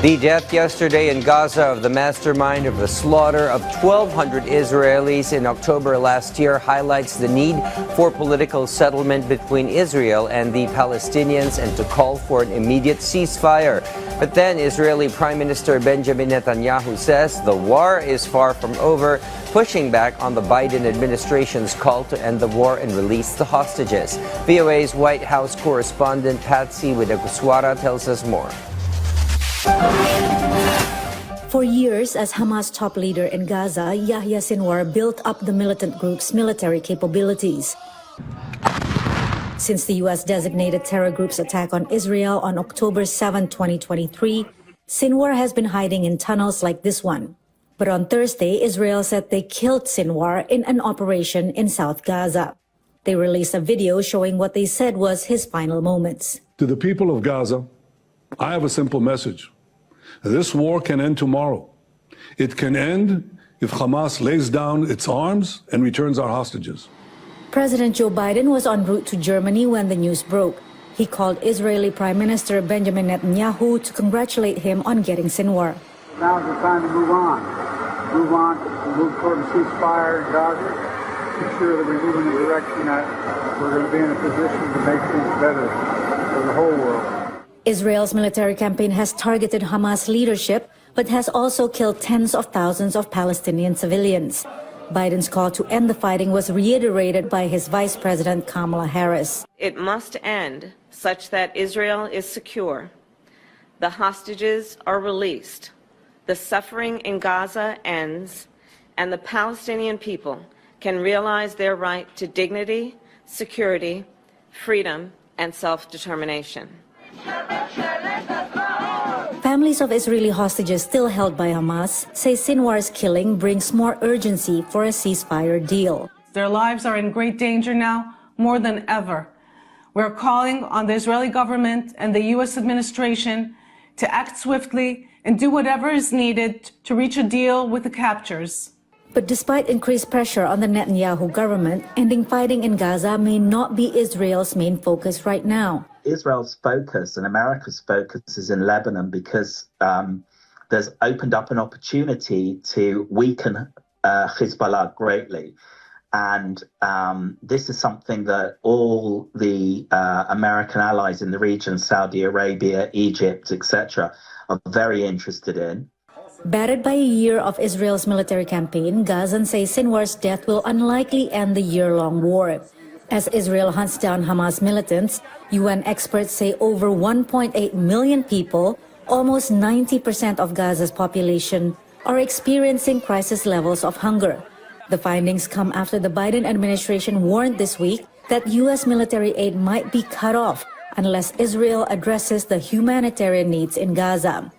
The death yesterday in Gaza of the mastermind of the slaughter of 1,200 Israelis in October last year highlights the need for political settlement between Israel and the Palestinians and to call for an immediate ceasefire. But then Israeli Prime Minister Benjamin Netanyahu says the war is far from over, pushing back on the Biden administration's call to end the war and release the hostages. VOA's White House correspondent PTV News tells us more. For years, as Hamas top leader in Gaza, Yahya Sinwar built up the militant group's military capabilities. Since the U.S. designated terror group's attack on Israel on October 7, 2023, Sinwar has been hiding in tunnels like this one. But on Thursday, Israel said they killed Sinwar in an operation in South Gaza. They released a video showing what they said was his final moments. To the people of Gaza, I have a simple message. This war can end tomorrow. It can end if Hamas lays down its arms and returns our hostages. President Joe Biden was en route to Germany when the news broke. He called Israeli Prime Minister Benjamin Netanyahu to congratulate him on getting Sinwar. Now's the time to move on. Move toward a ceasefire in Gaza. Be sure that we move in the direction that we're going to be in a position to make things better for the whole world. Israel's military campaign has targeted Hamas leadership, but has also killed tens of thousands of Palestinian civilians. Biden's call to end the fighting was reiterated by his Vice President Kamala Harris. It must end such that Israel is secure, the hostages are released, the suffering in Gaza ends, and the Palestinian people can realize their right to dignity, security, freedom, and self-determination. Families of Israeli hostages still held by Hamas say Sinwar's killing brings more urgency for a ceasefire deal. Their lives are in great danger now, more than ever. We're calling on the Israeli government and the U.S. administration to act swiftly and do whatever is needed to reach a deal with the captors. But despite increased pressure on the Netanyahu government, ending fighting in Gaza may not be Israel's main focus right now. Israel's focus and America's focus is in Lebanon because there's opened up an opportunity to weaken Hezbollah greatly. And this is something that all the American allies in the region, Saudi Arabia, Egypt, etc., are very interested in. Battered by a year of Israel's military campaign, Gazans say Sinwar's death will unlikely end the year-long war. As Israel hunts down Hamas militants, UN experts say over 1.8 million people, almost 90% of Gaza's population, are experiencing crisis levels of hunger. The findings come after the Biden administration warned this week that U.S. military aid might be cut off unless Israel addresses the humanitarian needs in Gaza.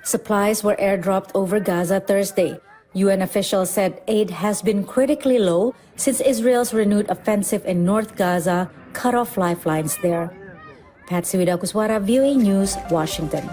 Supplies were airdropped over Gaza Thursday. UN officials said aid has been critically low since Israel's renewed offensive in North Gaza cut off lifelines there. PTV News, VOA News, Washington.